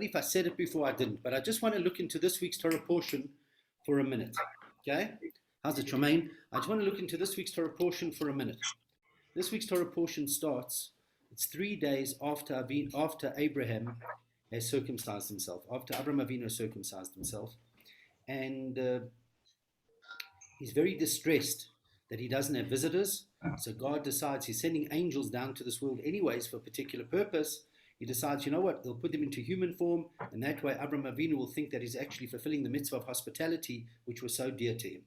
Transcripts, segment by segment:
if I said it before, I didn't, but I just want to look into this week's Torah portion for a minute. Okay? How's it, Tremaine? I just want to look into this week's Torah portion for a minute. This week's Torah portion starts, it's 3 days after Abraham has circumcised himself, after Abraham Avinu has circumcised himself, and he's very distressed that he doesn't have visitors. So God decides he's sending angels down to this world anyways for a particular purpose. He decides, you know what, they'll put them into human form, and that way Abraham Avinu will think that he's actually fulfilling the mitzvah of hospitality, which was so dear to him.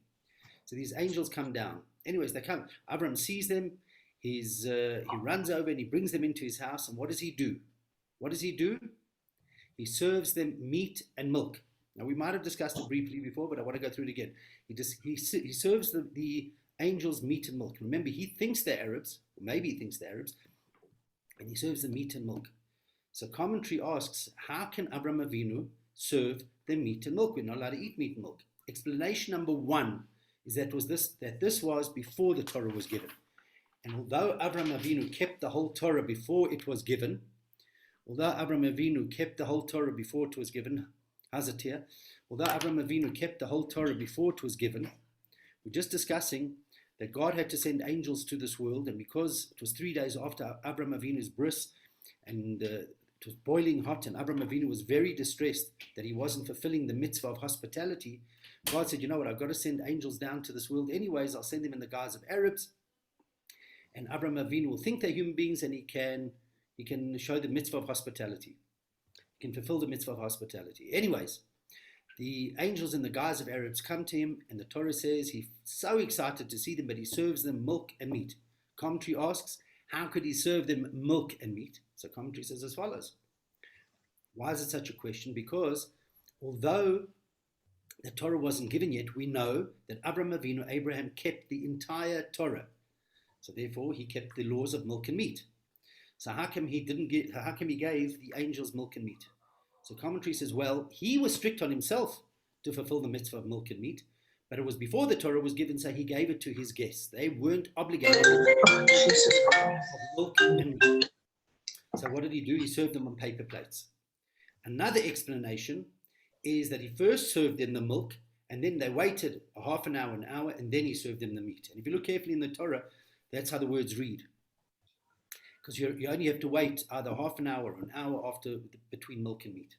So these angels come down. Anyways, they come. Abraham sees them. He runs over and he brings them into his house. And what does he do? What does he do? He serves them meat and milk. Now, we might have discussed it briefly before, but I want to go through it again. He serves the angels meat and milk. Remember, he thinks they're Arabs, or maybe he thinks they're Arabs, and he serves them meat and milk. So commentary asks, how can Abraham Avinu serve them meat and milk? We're not allowed to eat meat and milk. Explanation number one is that this was before the Torah was given. And although Abraham Avinu kept the whole Torah before it was given, how's it here? Although Abraham Avinu kept the whole Torah before it was given, we're just discussing that God had to send angels to this world, and because it was 3 days after Abraham Avinu's bris, and it was boiling hot, and Abraham Avinu was very distressed that he wasn't fulfilling the mitzvah of hospitality, God said, you know what, I've got to send angels down to this world anyways. I'll send them in the guise of Arabs, and Abraham Avinu will think they're human beings, and he can show the mitzvah of hospitality. He can fulfill the mitzvah of hospitality. Anyways, the angels in the guise of Arabs come to him, and the Torah says he's so excited to see them, but he serves them milk and meat. Commentary asks, how could he serve them milk and meat? So commentary says as follows. Why is it such a question? Because although the Torah wasn't given yet, we know that Abraham kept the entire Torah. So therefore, he kept the laws of milk and meat. So how come he gave the angels milk and meat? So commentary says, well, he was strict on himself to fulfill the mitzvah of milk and meat, but it was before the Torah was given, so he gave it to his guests. They weren't obligated to milk and meat. So what did he do? He served them on paper plates. Another explanation is that he first served them the milk, and then they waited a half an hour, and then he served them the meat. And if you look carefully in the Torah, that's how the words read. Because you only have to wait either half an hour or an hour between milk and meat.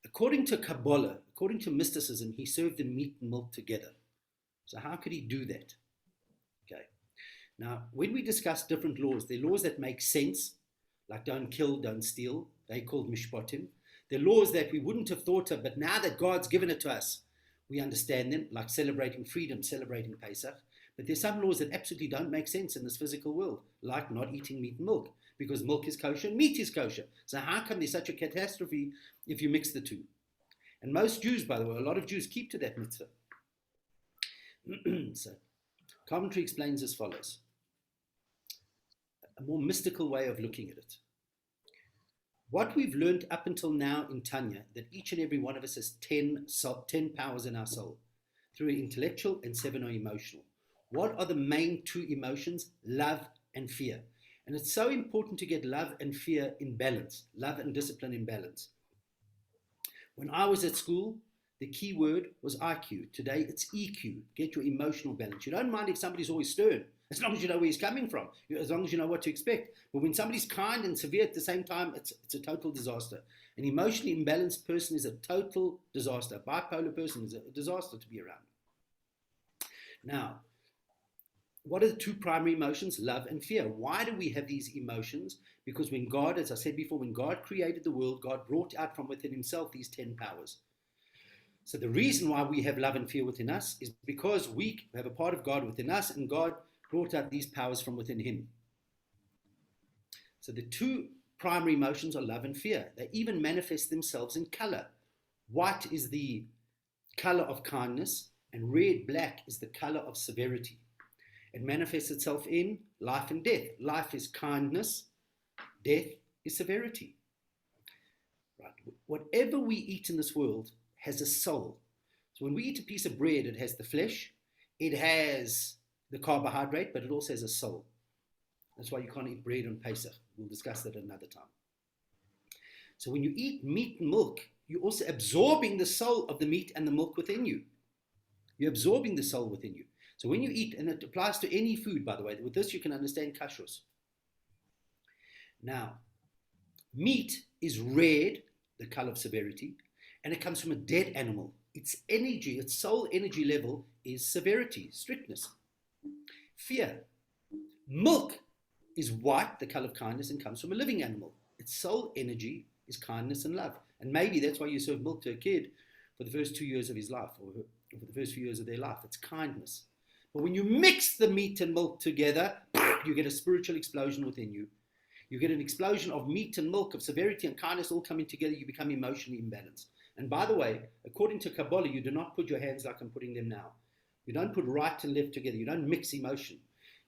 According to Kabbalah, according to mysticism, he served the meat and milk together. So how could he do that? Okay. Now, when we discuss different laws, there are laws that make sense, like don't kill, don't steal. They're called mishpatim. There are laws that we wouldn't have thought of, but now that God's given it to us, we understand them, like celebrating freedom, celebrating Pesach. But there's some laws that absolutely don't make sense in this physical world, like not eating meat and milk, because milk is kosher and meat is kosher. So how come there's such a catastrophe if you mix the two? And most Jews, by the way, a lot of Jews keep to that mitzvah. So commentary explains as follows. A more mystical way of looking at it. What we've learned up until now in Tanya, that each and every one of us has 10 powers in our soul, through intellectual and 7 are emotional. What are the main 2 emotions? Love and fear. And it's so important to get love and fear in balance, love and discipline in balance. When I was at school, the key word was IQ. Today, it's EQ. Get your emotional balance. You don't mind if somebody's always stern, as long as you know where he's coming from, as long as you know what to expect. But when somebody's kind and severe at the same time, it's a total disaster. An emotionally imbalanced person is a total disaster. A bipolar person is a disaster to be around. Now, what are the 2 primary emotions? Love and fear. Why do we have these emotions? Because when God, as I said before, when God created the world, God brought out from within himself these 10 powers. So the reason why we have love and fear within us is because we have a part of God within us, and God brought out these powers from within him. So the 2 primary emotions are love and fear. They even manifest themselves in color. White is the color of kindness, and black is the color of severity. It manifests itself in life and death. Life is kindness. Death is severity. Right? Whatever we eat in this world has a soul. So when we eat a piece of bread, it has the flesh, it has the carbohydrate, but it also has a soul. That's why you can't eat bread on Pesach. We'll discuss that another time. So when you eat meat and milk, you're also absorbing the soul of the meat and the milk within you. You're absorbing the soul within you. So when you eat, and it applies to any food, by the way, with this you can understand kashrus. Now, meat is red, the color of severity, and it comes from a dead animal. Its energy, its soul energy level is severity, strictness, fear. Milk is white, the color of kindness, and comes from a living animal. Its soul energy is kindness and love. And maybe that's why you serve milk to a kid for the first 2 years of his life, or for the first few years of their life. It's kindness. But when you mix the meat and milk together, you get a spiritual explosion within you. You get an explosion of meat and milk, of severity and kindness all coming together. You become emotionally imbalanced. And by the way, according to Kabbalah, you do not put your hands like I'm putting them now. You don't put right and left together. You don't mix emotion.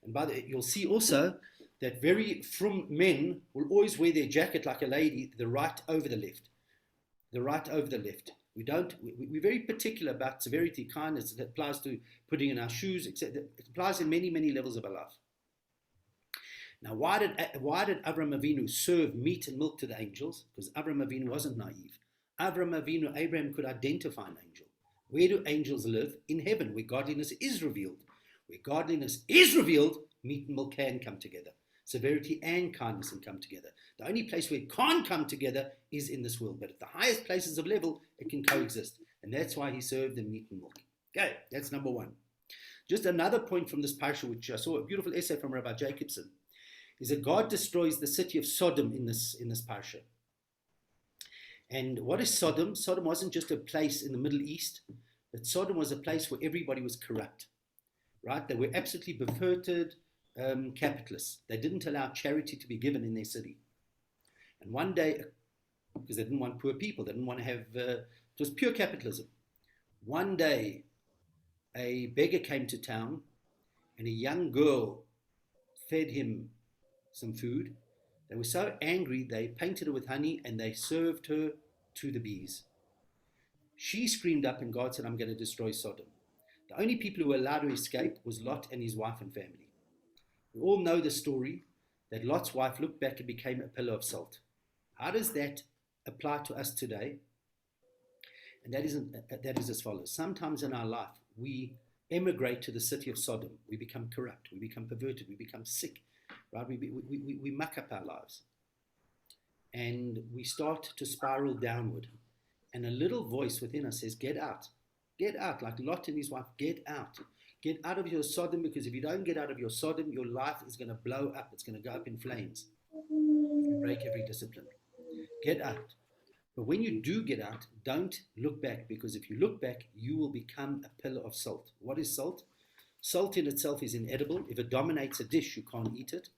And by the way, you'll see also that very frum men will always wear their jacket like a lady, the right over the left. The right over the left. We're very particular about severity, kindness. It applies to putting in our shoes, etc. It applies in many, many levels of our life. Now, why did Avraham Avinu serve meat and milk to the angels? Because Avraham Avinu wasn't naive. Abraham could identify an angel. Where do angels live? In heaven, where godliness is revealed. Where godliness is revealed, meat and milk can come together. Severity and kindness can come together. The only place where it can't come together is in this world. But at the highest places of level, it can coexist. And that's why he served them meat and milk. Okay, that's number one. Just another point from this parasha, which I saw a beautiful essay from Rabbi Jacobson, is that God destroys the city of Sodom in this parasha. And what is Sodom? Sodom wasn't just a place in the Middle East, but Sodom was a place where everybody was corrupt, right? They were absolutely perverted capitalists. They didn't allow charity to be given in their city. And one day, because they didn't want poor people, they didn't want to have, it was pure capitalism. One day, a beggar came to town, and a young girl fed him some food. They were so angry, they painted her with honey and they served her to the bees. She screamed up and God said, I'm going to destroy Sodom. The only people who were allowed to escape was Lot and his wife and family. We all know the story that Lot's wife looked back and became a pillar of salt. How does that apply to us today? And that is as follows. Sometimes in our life, we emigrate to the city of Sodom. We become corrupt. We become perverted. We become sick. Right? We muck up our lives. And we start to spiral downward. And a little voice within us says, get out. Get out. Like Lot and his wife, get out. Get out of your Sodom, because if you don't get out of your Sodom, your life is going to blow up. It's going to go up in flames. You break every discipline. Get out. But when you do get out, don't look back, because if you look back, you will become a pillar of salt. What is salt? Salt in itself is inedible. If it dominates a dish, you can't eat it.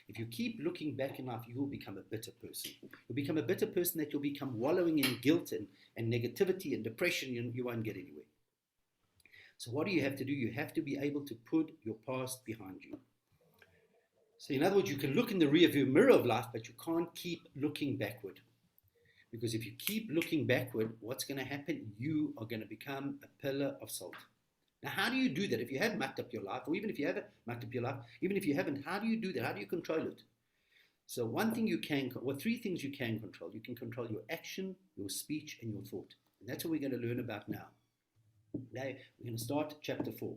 If you keep looking back in life, you will become a bitter person. You'll become a bitter person that you'll become wallowing in guilt and negativity and depression. You won't get anywhere. So what do you have to do? You have to be able to put your past behind you. So in other words, you can look in the rearview mirror of life, but you can't keep looking backward. Because if you keep looking backward, what's going to happen? You are going to become a pillar of salt. Now, how do you do that? If you have mucked up your life, or even if you haven't mucked up your life, even if you haven't, how do you do that? How do you control it? So three things you can control. You can control your action, your speech, and your thought. And that's what we're going to learn about now. Today, we're going to start chapter 4.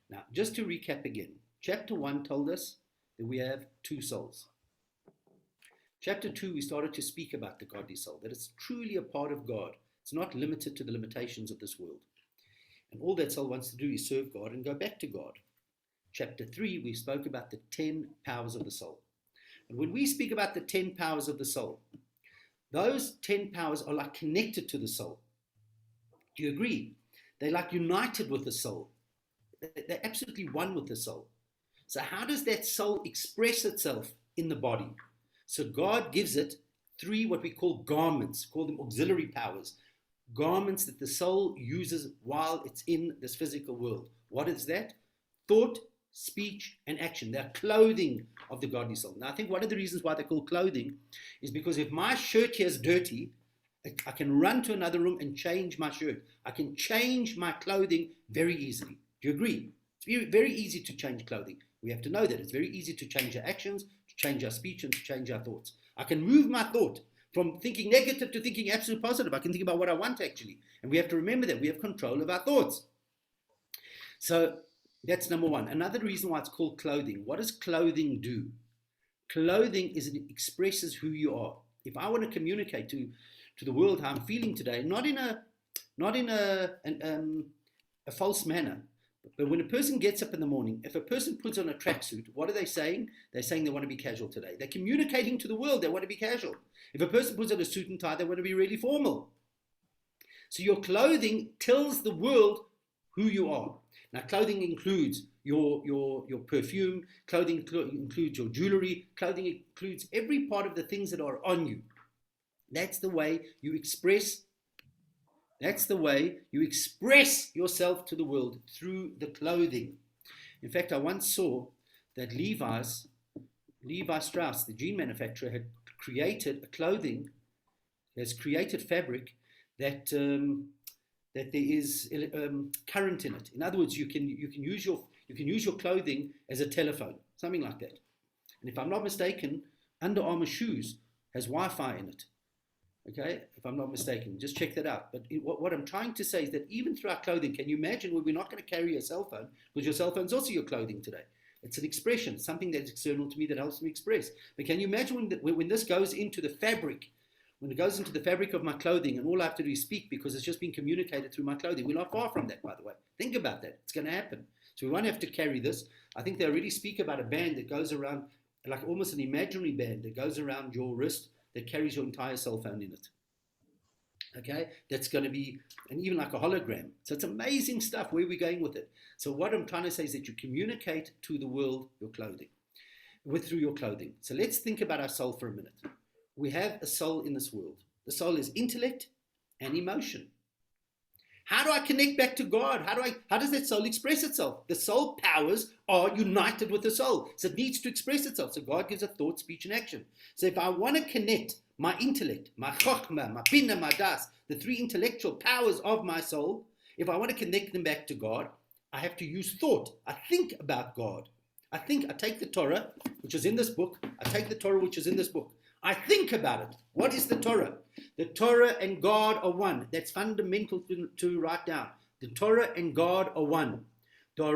Now, just to recap again, chapter 1 told us that we have two souls. Chapter 2, we started to speak about the godly soul, that it's truly a part of God. It's not limited to the limitations of this world. And all that soul wants to do is serve God and go back to God. Chapter 3, we spoke about the 10 powers of the soul. And when we speak about the 10 powers of the soul, those 10 powers are like connected to the soul. Do you agree? They're like united with the soul. They're absolutely one with the soul. So how does that soul express itself in the body? So God gives it 3 what we call garments, call them auxiliary powers. Garments that the soul uses while it's in this physical world. What is that? Thought, speech, and action. They're clothing of the godly soul. Now, I think one of the reasons why they're called clothing is because if my shirt here is dirty, I can run to another room and change my shirt. I can change my clothing very easily. Do you agree? It's very, very easy to change clothing. We have to know that. It's very easy to change our actions, to change our speech, and to change our thoughts. I can move my thought. from thinking negative to thinking absolute positive. I can think about what I want actually. And we have to remember that we have control of our thoughts. So that's number one. Another reason why it's called clothing. What does clothing do? Clothing it expresses who you are. If I want to communicate to the world how I'm feeling today, not in a false manner, but when a person gets up in the morning, if a person puts on a tracksuit, what are they saying? They're saying they want to be casual today. They're communicating to the world they want to be casual. If a person puts on a suit and tie, they want to be really formal. So your clothing tells the world who you are. Now, clothing includes your perfume, clothing includes your jewelry, clothing includes every part of the things that are on you. That's the way you express. That's the way you express yourself to the world, through the clothing. In fact, I once saw that Levi Strauss, the jean manufacturer, had created fabric that there is current in it. In other words, you can use your clothing as a telephone, something like that. And if I'm not mistaken, Under Armour shoes has Wi-Fi in it. Okay, if I'm not mistaken, just check that out. But what I'm trying to say is that even through our clothing, can you imagine when we're not going to carry a cell phone, because your cell phone is also your clothing today? It's an expression, something that's external to me that helps me express. But can you imagine when this goes into the fabric, when it goes into the fabric of my clothing, and all I have to do is speak because it's just being communicated through my clothing? We're not far from that, by the way. Think about that. It's going to happen. So we won't have to carry this. I think they already speak about a band that goes around, like almost an imaginary band that goes around your wrist that carries your entire cell phone in it. Okay, that's going to be, and even like a hologram. So it's amazing stuff. Where we're going with it. So what I'm trying to say is that you communicate to the world through your clothing. So let's think about our soul for a minute. We have a soul in this world. The soul is intellect and emotion. How do I connect back to God? How does that soul express itself? The soul powers are united with the soul. So it needs to express itself. So God gives a thought, speech, and action. So if I want to connect my intellect, my chokhmah, my bina, my das, the three intellectual powers of my soul, if I want to connect them back to God, I have to use thought. I think about God. I take the Torah, which is in this book. I take the Torah, which is in this book. I think about it. What is the Torah? The Torah and God are one. That's fundamental to write down. The Torah and God are one. God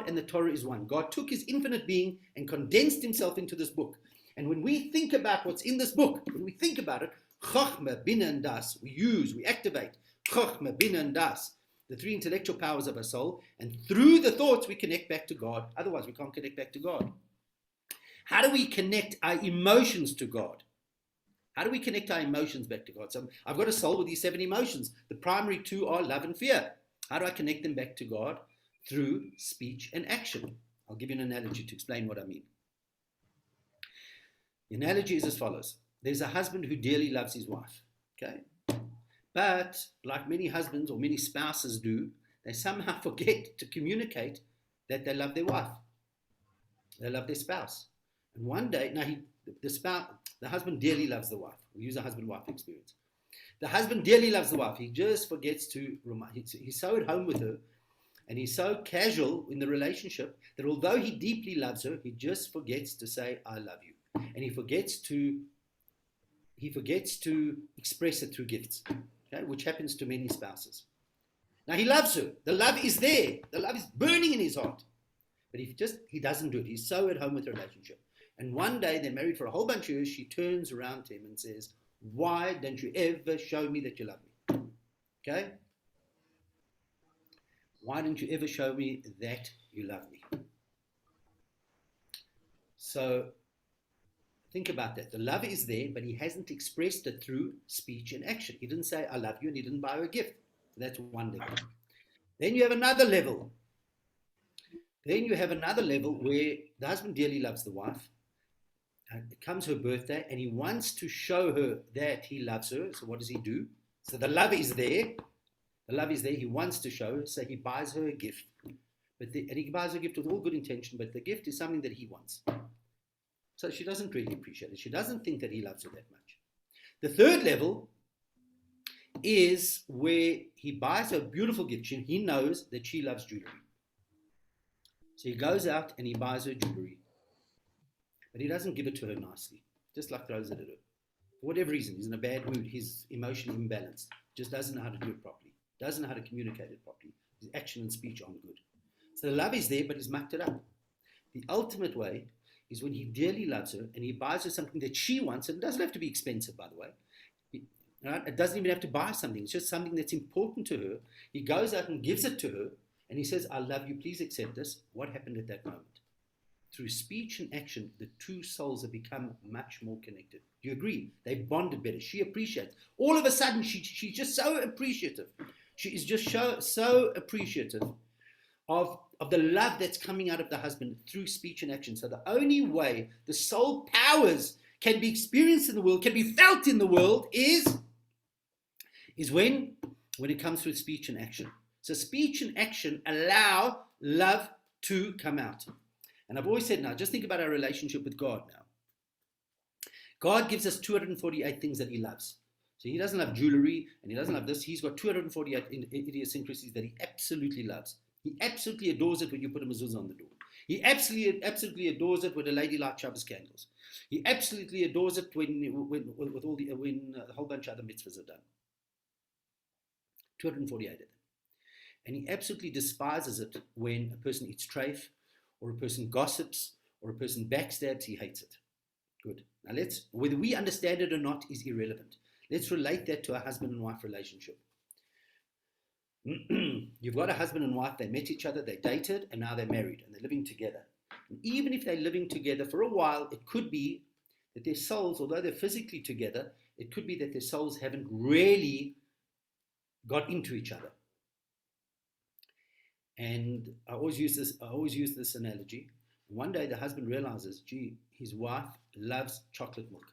and the Torah is one. God took his infinite being and condensed himself into this book. And when we think about what's in this book, when we think about it, Chokhmah, Bina, and Das, we activate Chokhmah, Bina, and Das, the three intellectual powers of our soul, and through the thoughts we connect back to God. Otherwise we can't connect back to God. How do we connect our emotions to God? How do we connect our emotions back to God? So I've got a soul with these 7 emotions. The primary 2 are love and fear. How do I connect them back to God? Through speech and action. I'll give you an analogy to explain what I mean. The analogy is as follows. There's a husband who dearly loves his wife. Okay? But like many husbands or many spouses do, they somehow forget to communicate that they love their wife. They love their spouse. And one day, the husband dearly loves the wife. We use a husband-wife experience. The husband dearly loves the wife. He just forgets to remind. He's so at home with her, and he's so casual in the relationship that although he deeply loves her, he just forgets to say, I love you. And he forgets to express it through gifts, okay, which happens to many spouses. Now he loves her. The love is there. The love is burning in his heart. But he doesn't do it. He's so at home with the relationship. And one day, they're married for a whole bunch of years, she turns around to him and says, why don't you ever show me that you love me? Okay? Why don't you ever show me that you love me? So think about that. The love is there, but he hasn't expressed it through speech and action. He didn't say, I love you, and he didn't buy her a gift. That's one level. Then you have another level. Then you have another level where the husband dearly loves the wife. It comes her birthday, and he wants to show her that he loves her. So what does he do? So the love is there. The love is there. He wants to show her, so he buys her a gift. And he buys her a gift with all good intention, but the gift is something that he wants. So she doesn't really appreciate it. She doesn't think that he loves her that much. The third level is where he buys her a beautiful gift. He knows that she loves jewelry. So he goes out and he buys her jewelry. but he doesn't give it to her nicely, just like throws it at her. For whatever reason, he's in a bad mood, he's emotionally imbalanced, just doesn't know how to do it properly, doesn't know how to communicate it properly. His action and speech aren't good. So the love is there, but he's mucked it up. The ultimate way is when he dearly loves her and he buys her something that she wants, and it doesn't have to be expensive, by the way. Right? It doesn't even have to buy something. It's just something that's important to her. He goes out and gives it to her, and he says, I love you, please accept this. What happened at that moment? Through speech and action, the two souls have become much more connected. Do you agree? They bonded better. She appreciates. All of a sudden, she's just so appreciative. She is just so appreciative of the love that's coming out of the husband through speech and action. So the only way the soul powers can be experienced in the world, can be felt in the world, is when it comes through speech and action. So speech and action allow love to come out. And I've always said, now, just think about our relationship with God now. God gives us 248 things that he loves. So he doesn't love jewelry, and he doesn't love this. He's got 248 idiosyncrasies that he absolutely loves. He absolutely adores it when you put a mezuzah on the door. He absolutely adores it when a lady lights Shabbos candles. He absolutely adores it when a whole bunch of other mitzvahs are done. 248 of them. And he absolutely despises it when a person eats treif, or a person gossips, or a person backstabs. He hates it. Good. Now whether we understand it or not is irrelevant. Let's relate that to a husband and wife relationship. You've got a husband and wife, they met each other, they dated, and now they're married, and they're living together. And even if they're living together for a while, it could be that their souls, although they're physically together, it could be that their souls haven't really got into each other. And I always use this analogy. One day the husband realizes, gee, his wife loves chocolate milk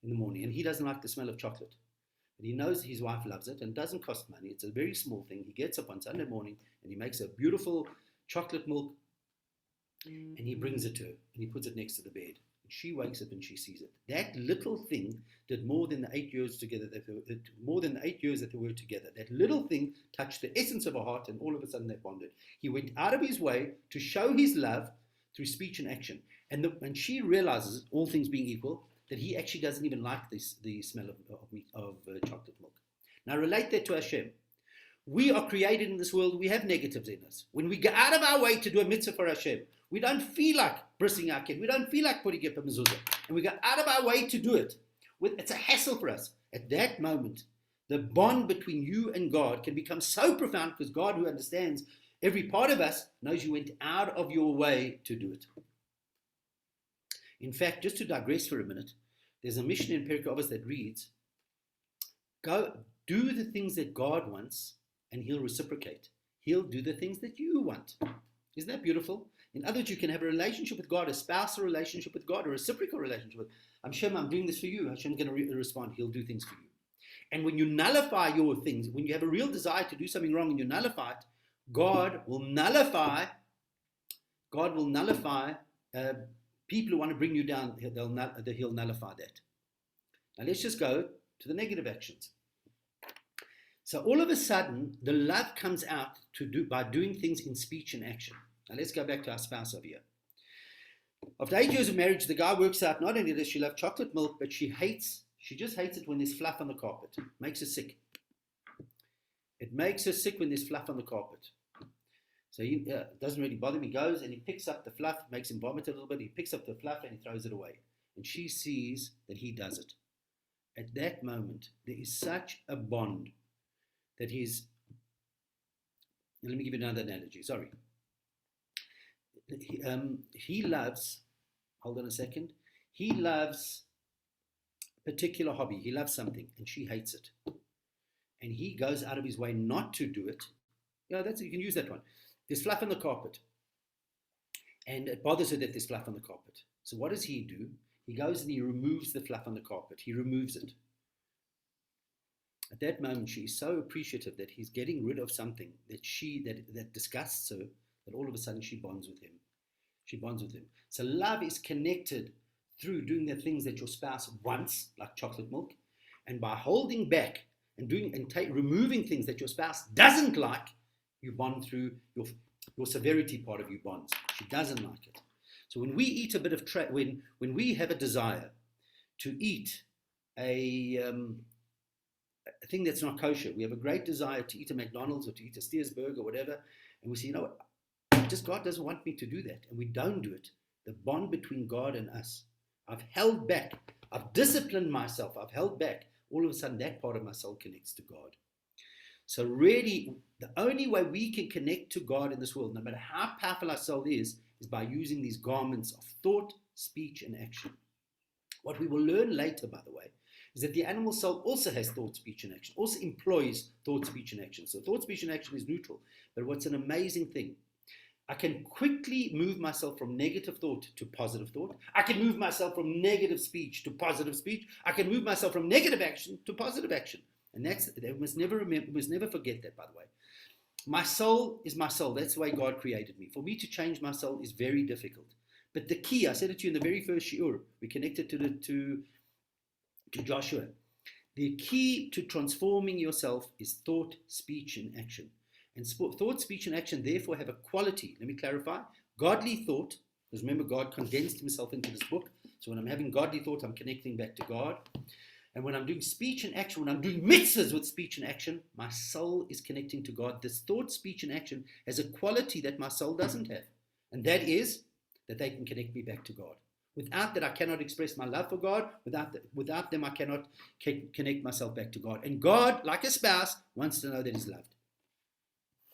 in the morning, and he doesn't like the smell of chocolate. But he knows his wife loves it, and it doesn't cost money. It's a very small thing. He gets up on Sunday morning, and he makes a beautiful chocolate milk, and he brings it to her, and he puts it next to the bed. And she wakes up and she sees it. That little thing did more than the 8 years together that they were together. That little thing touched the essence of her heart, and all of a sudden they bonded. He went out of his way to show his love through speech and action. And she realizes, all things being equal, that he actually doesn't even like the smell of chocolate milk. Now relate that to Hashem. We are created in this world, we have negatives in us. When we go out of our way to do a mitzvah for Hashem, we don't feel like bristling our kid, we don't feel like putting up a mezuzah, and we go out of our way to do it. It's a hassle for us. At that moment, the bond between you and God can become so profound, because God, who understands every part of us, knows you went out of your way to do it. In fact, just to digress for a minute, there's a mission in Perkei Avos that reads, go do the things that God wants, and he'll reciprocate. He'll do the things that you want. Isn't that beautiful? In other words, you can have a relationship with God, a spousal relationship with God, a reciprocal relationship with Hashem. I'm doing this for you. Hashem's going to respond. He'll do things for you. And when you nullify your things, when you have a real desire to do something wrong and you nullify it, God will nullify people who want to bring you down. He'll nullify that. Now let's just go to the negative actions. So all of a sudden, the love comes out by doing things in speech and action. Now let's go back to our spouse over here. After 8 years of marriage, the guy works out, not only does she love chocolate milk, but she just hates it when there's fluff on the carpet. It makes her sick. It makes her sick when there's fluff on the carpet. So it doesn't really bother him. He goes and he picks up the fluff, makes him vomit a little bit. He picks up the fluff and he throws it away. And she sees that he does it. At that moment, there is such a bond that let me give you another analogy. Sorry. He loves, hold on a second. He loves a particular hobby. He loves something and she hates it. And he goes out of his way not to do it. Yeah, you can use that one. There's fluff on the carpet. And it bothers her that there's fluff on the carpet. So what does he do? He goes and he removes the fluff on the carpet. He removes it. At that moment, she is so appreciative that he's getting rid of something that disgusts her, that all of a sudden she bonds with him. She bonds with him. So love is connected through doing the things that your spouse wants, like chocolate milk, and by holding back and removing things that your spouse doesn't like, you bond through your severity part of you bonds. She doesn't like it. So when we eat a bit of when we have a desire to eat a thing that's not kosher, we have a great desire to eat a McDonald's or to eat a Steersburg or whatever, and we say, you know what, just God doesn't want me to do that, and we don't do it. The bond between God and us, I've held back, I've disciplined myself, I've held back. All of a sudden, that part of my soul connects to God. So really, the only way we can connect to God in this world, no matter how powerful our soul is by using these garments of thought, speech, and action. What we will learn later, by the way, is that the animal soul also has thought, speech, and action, also employs thought, speech, and action. So thought, speech, and action is neutral. But what's an amazing thing, I can quickly move myself from negative thought to positive thought. I can move myself from negative speech to positive speech. I can move myself from negative action to positive action. And we must never forget that, by the way. My soul is my soul. That's the way God created me. For me to change my soul is very difficult. But the key, I said it to you in the very first shiur, we connected to Joshua. The key to transforming yourself is thought, speech, and action. And thought, speech, and action therefore have a quality. Let me clarify. Godly thought, because remember God condensed himself into this book. So when I'm having godly thought, I'm connecting back to God. And when I'm doing speech and action, when I'm doing mitzvahs with speech and action, my soul is connecting to God. This thought, speech, and action has a quality that my soul doesn't have. And that is that they can connect me back to God. Without that, I cannot express my love for God. Without them, I cannot connect myself back to God. And God, like a spouse, wants to know that he's loved.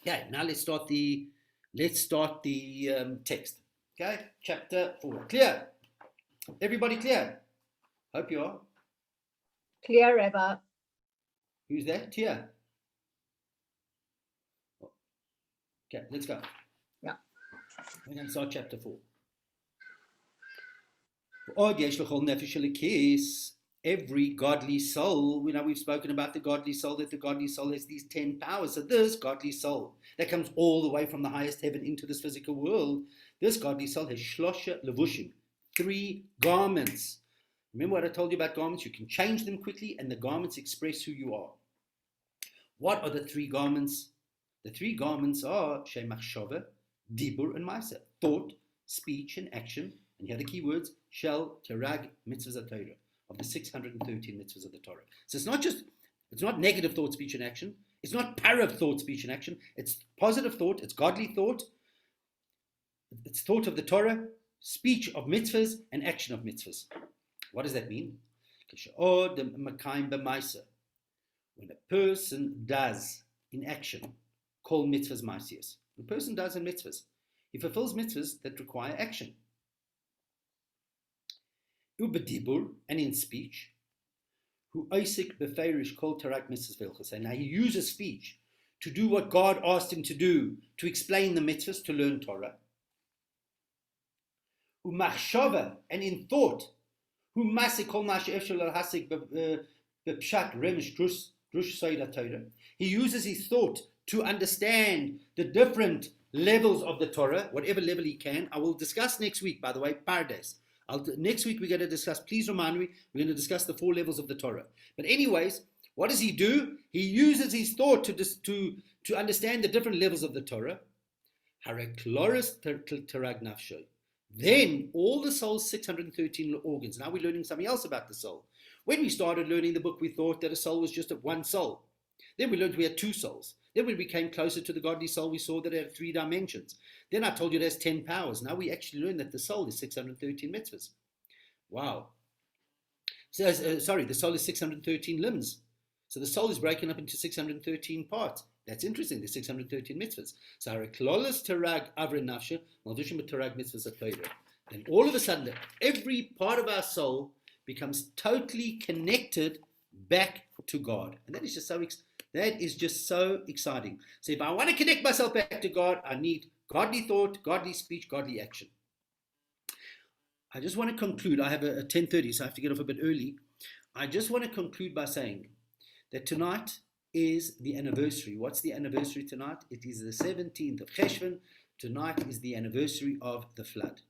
Okay, now let's start the text. Okay, chapter 4. Clear? Everybody clear? Hope you are. Clear, Rabbi. Who's that? Tia. Okay, let's go. Yeah. We're going to start chapter 4. Every godly soul, we've spoken about the godly soul, that the godly soul has these 10 powers. So this godly soul that comes all the way from the highest heaven into this physical world, this godly soul has shlosha levushim, 3 garments. Remember what I told you about garments? You can change them quickly, and the garments express who you are. What are the 3 garments? The 3 garments are shemachshava, dibur, and maisa. Thought, speech, and action. And here are the key words, shel terag mitzvahs Torah, of the 613 mitzvahs of the Torah. So it's not negative thought, speech, and action. It's not parav thought, speech, and action. It's positive thought. It's godly thought. It's thought of the Torah, speech of mitzvahs, and action of mitzvahs. What does that mean? When a person does in action, call mitzvahs maasiyos. When a person does in mitzvahs, he fulfills mitzvahs that require action. Ubedibur, and in speech, who oisik beferish kol tarak mitzvahs velchos. Now he uses speech to do what God asked him to do, to explain the mitzvahs, to learn Torah. Umachshava, and in thought, who masik kol mash'efshel hasik bepshat remish drush soida Torah. He uses his thought to understand the different levels of the Torah, whatever level he can. I will discuss next week, by the way, Pardes. Next week we're going to discuss, please remind me, we're going to discuss the 4 levels of the Torah. But anyways, what does he do? He uses his thought to understand the different levels of the Torah. Harakloris terag nafsho. Then all the soul's 613 organs. Now we're learning something else about the soul. When we started learning the book, we thought that a soul was just one soul. Then we learned we had 2 souls. Then when we came closer to the godly soul, we saw that it had 3 dimensions. Then I told you it has 10 powers. Now we actually learn that the soul is 613 mitzvahs. Wow. So, the soul is 613 limbs. So the soul is broken up into 613 parts. That's interesting, the 613 mitzvahs. So Haraklolis terag avre nafshe, malvishim terag mitzvahs Torah. Then all of a sudden, every part of our soul becomes totally connected back to God. And that is just so exciting. So if I want to connect myself back to God, I need godly thought, godly speech, godly action. I just want to conclude. I have a 10:30, so I have to get off a bit early. I just want to conclude by saying that tonight is the anniversary. What's the anniversary tonight? It is the 17th of Cheshvan. Tonight is the anniversary of the flood.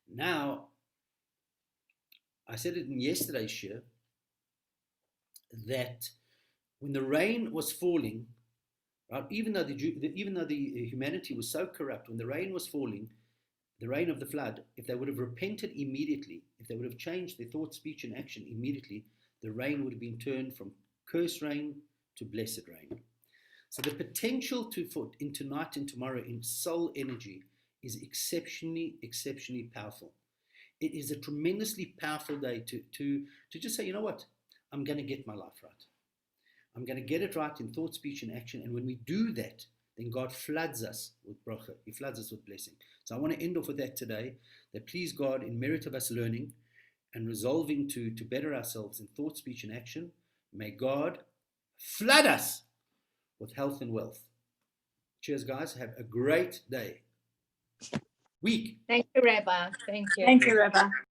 Now, I said it in yesterday's shir that when the rain was falling, right, even though the humanity was so corrupt, when the rain was falling, the rain of the flood, if they would have repented immediately, if they would have changed their thought, speech, and action immediately, the rain would have been turned from cursed rain to blessed rain. So the potential in tonight and tomorrow in soul energy is exceptionally, exceptionally powerful. It is a tremendously powerful day to just say, you know what, I'm going to get my life right. I'm going to get it right in thought, speech, and action. And when we do that, then God floods us with bracha. He floods us with blessing. So I want to end off with that today, that please God, in merit of us learning and resolving to better ourselves in thought, speech, and action, may God flood us with health and wealth. Cheers, guys. Have a great day. Week. Thank you, Rabbi. Thank you. Thank you, Rabbi.